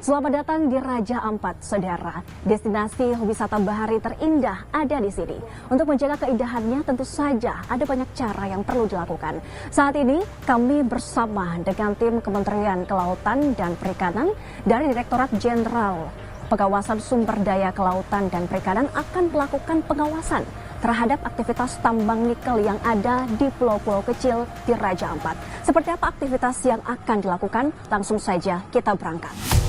Selamat datang di Raja Ampat, saudara. Destinasi wisata bahari terindah ada di sini. Untuk menjaga keindahannya tentu saja ada banyak cara yang perlu dilakukan. Saat ini kami bersama dengan tim Kementerian Kelautan dan Perikanan dari Direktorat Jenderal Pengawasan Sumber Daya Kelautan dan Perikanan akan melakukan pengawasan terhadap aktivitas tambang nikel yang ada di pulau-pulau kecil di Raja Ampat. Seperti apa aktivitas yang akan dilakukan? Langsung saja kita berangkat.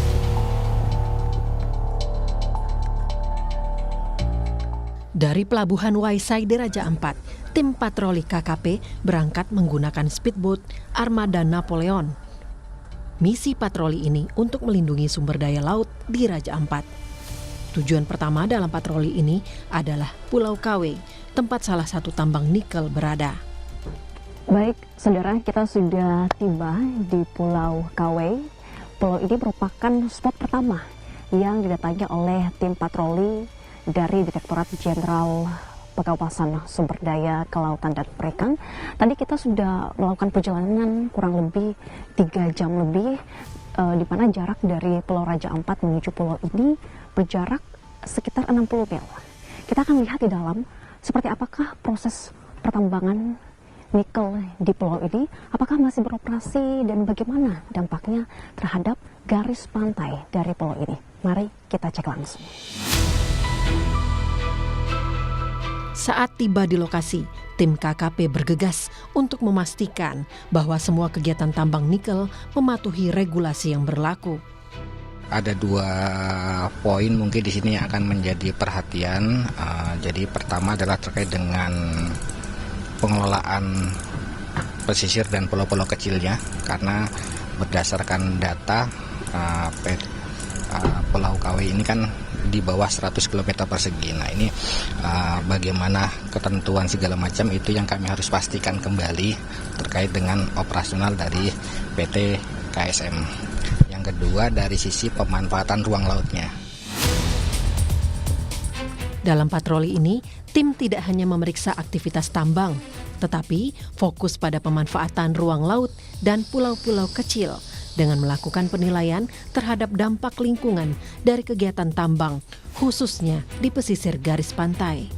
Dari Pelabuhan Waisai di Raja Ampat, tim patroli KKP berangkat menggunakan speedboat Armada Napoleon. Misi patroli ini untuk melindungi sumber daya laut di Raja Ampat. Tujuan pertama dalam patroli ini adalah Pulau Kawe, tempat salah satu tambang nikel berada. Baik, saudara, kita sudah tiba di Pulau Kawe. Pulau ini merupakan spot pertama yang didatangi oleh tim patroli dari Direktorat Jenderal Pengawasan Sumber Daya Kelautan dan Perikanan. Tadi kita sudah melakukan perjalanan kurang lebih 3 jam lebih, di mana jarak dari Pulau Raja Ampat menuju pulau ini berjarak sekitar 60 mil. Kita akan lihat di dalam seperti apakah proses pertambangan nikel di pulau ini, apakah masih beroperasi dan bagaimana dampaknya terhadap garis pantai dari pulau ini. Mari kita cek langsung. Saat tiba di lokasi, tim KKP bergegas untuk memastikan bahwa semua kegiatan tambang nikel mematuhi regulasi yang berlaku. Ada 2 poin mungkin di sini yang akan menjadi perhatian. Jadi pertama adalah terkait dengan pengelolaan pesisir dan pulau-pulau kecilnya, karena berdasarkan data Pulau Kawe ini kan di bawah 100 km persegi. Nah ini bagaimana ketentuan segala macam itu yang kami harus pastikan kembali terkait dengan operasional dari PT KSM. Yang kedua dari sisi pemanfaatan ruang lautnya. Dalam patroli ini, tim tidak hanya memeriksa aktivitas tambang, tetapi fokus pada pemanfaatan ruang laut dan pulau-pulau kecil dengan melakukan penilaian terhadap dampak lingkungan dari kegiatan tambang, khususnya di pesisir garis pantai.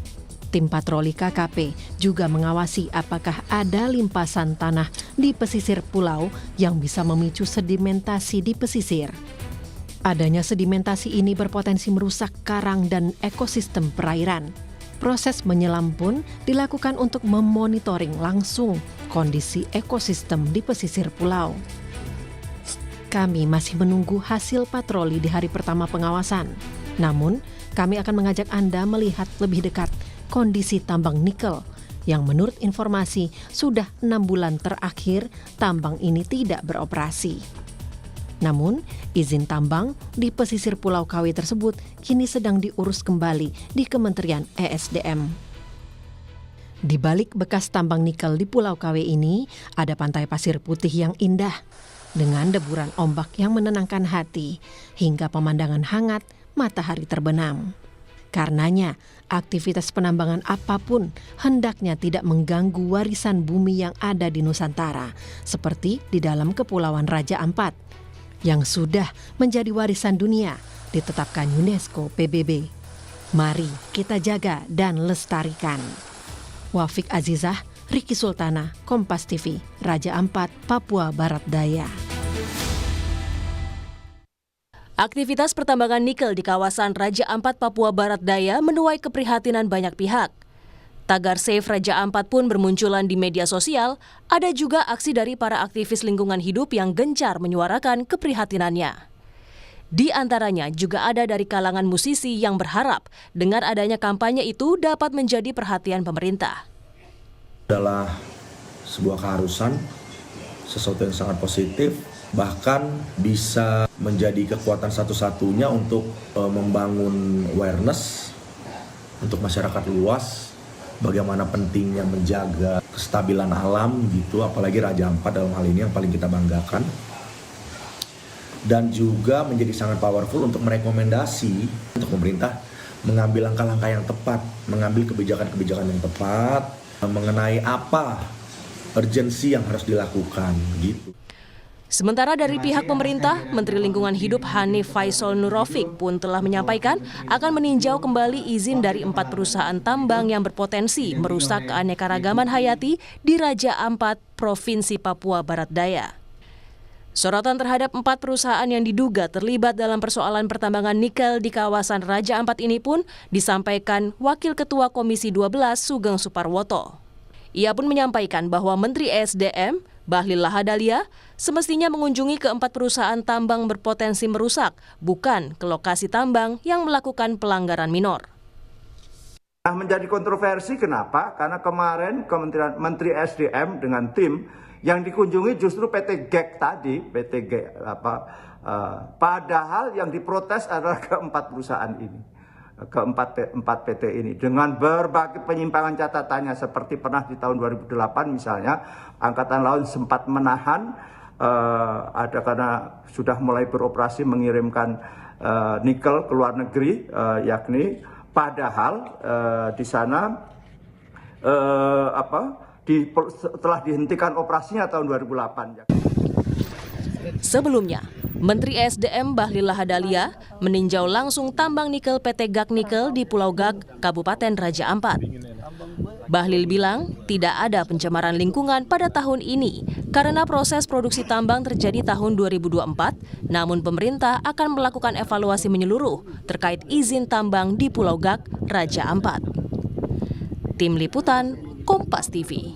Tim patroli KKP juga mengawasi apakah ada limpasan tanah di pesisir pulau yang bisa memicu sedimentasi di pesisir. Adanya sedimentasi ini berpotensi merusak karang dan ekosistem perairan. Proses menyelam pun dilakukan untuk memonitoring langsung kondisi ekosistem di pesisir pulau. Kami masih menunggu hasil patroli di hari pertama pengawasan. Namun, kami akan mengajak Anda melihat lebih dekat kondisi tambang nikel yang menurut informasi sudah 6 bulan terakhir tambang ini tidak beroperasi. Namun, izin tambang di pesisir Pulau Kawe tersebut kini sedang diurus kembali di Kementerian ESDM. Di balik bekas tambang nikel di Pulau Kawe ini, ada pantai pasir putih yang indah dengan deburan ombak yang menenangkan hati hingga pemandangan hangat matahari terbenam. Karenanya, aktivitas penambangan apapun hendaknya tidak mengganggu warisan bumi yang ada di Nusantara, seperti di dalam Kepulauan Raja Ampat, yang sudah menjadi warisan dunia ditetapkan UNESCO PBB. Mari kita jaga dan lestarikan. Wafiq Azizah, Riki Sultana, Kompas TV, Raja Ampat, Papua Barat Daya. Aktivitas pertambangan nikel di kawasan Raja Ampat, Papua Barat Daya menuai keprihatinan banyak pihak. Tagar Save Raja Ampat pun bermunculan di media sosial. Ada juga aksi dari para aktivis lingkungan hidup yang gencar menyuarakan keprihatinannya. Di antaranya juga ada dari kalangan musisi yang berharap dengan adanya kampanye itu dapat menjadi perhatian pemerintah. Adalah sebuah keharusan, sesuatu yang sangat positif, bahkan bisa menjadi kekuatan satu-satunya untuk membangun awareness untuk masyarakat luas, bagaimana pentingnya menjaga kestabilan alam gitu, apalagi Raja Ampat dalam hal ini yang paling kita banggakan. Dan juga menjadi sangat powerful untuk merekomendasi untuk pemerintah mengambil langkah-langkah yang tepat, mengambil kebijakan-kebijakan yang tepat mengenai apa urgensi yang harus dilakukan gitu. Sementara dari pihak pemerintah, Menteri Lingkungan Hidup Hanif Faisal Nurrofik pun telah menyampaikan akan meninjau kembali izin dari 4 perusahaan tambang yang berpotensi merusak keanekaragaman hayati di Raja Ampat, Provinsi Papua Barat Daya. Sorotan terhadap 4 perusahaan yang diduga terlibat dalam persoalan pertambangan nikel di kawasan Raja Ampat ini pun disampaikan Wakil Ketua Komisi 12 Sugeng Suparwoto. Ia pun menyampaikan bahwa Menteri ESDM, Bahlil Lahadalia, semestinya mengunjungi ke 4 perusahaan tambang berpotensi merusak, bukan ke lokasi tambang yang melakukan pelanggaran minor. Nah, menjadi kontroversi kenapa? Karena kemarin Menteri SDM dengan tim yang dikunjungi justru PT GEK tadi, padahal yang diprotes adalah keempat perusahaan ini. Keempat PT ini dengan berbagai penyimpangan catatannya, seperti pernah di tahun 2008 misalnya Angkatan Laut sempat menahan ada karena sudah mulai beroperasi mengirimkan nikel ke luar negeri, yakni padahal di sana telah dihentikan operasinya tahun 2008. Sebelumnya, Menteri SDM Bahlil Lahadalia meninjau langsung tambang nikel PT GAK Nikel di Pulau GAK, Kabupaten Raja Ampat. Bahlil bilang tidak ada pencemaran lingkungan pada tahun ini karena proses produksi tambang terjadi tahun 2024, namun pemerintah akan melakukan evaluasi menyeluruh terkait izin tambang di Pulau GAK, Raja Ampat. Tim Liputan, Kompas TV.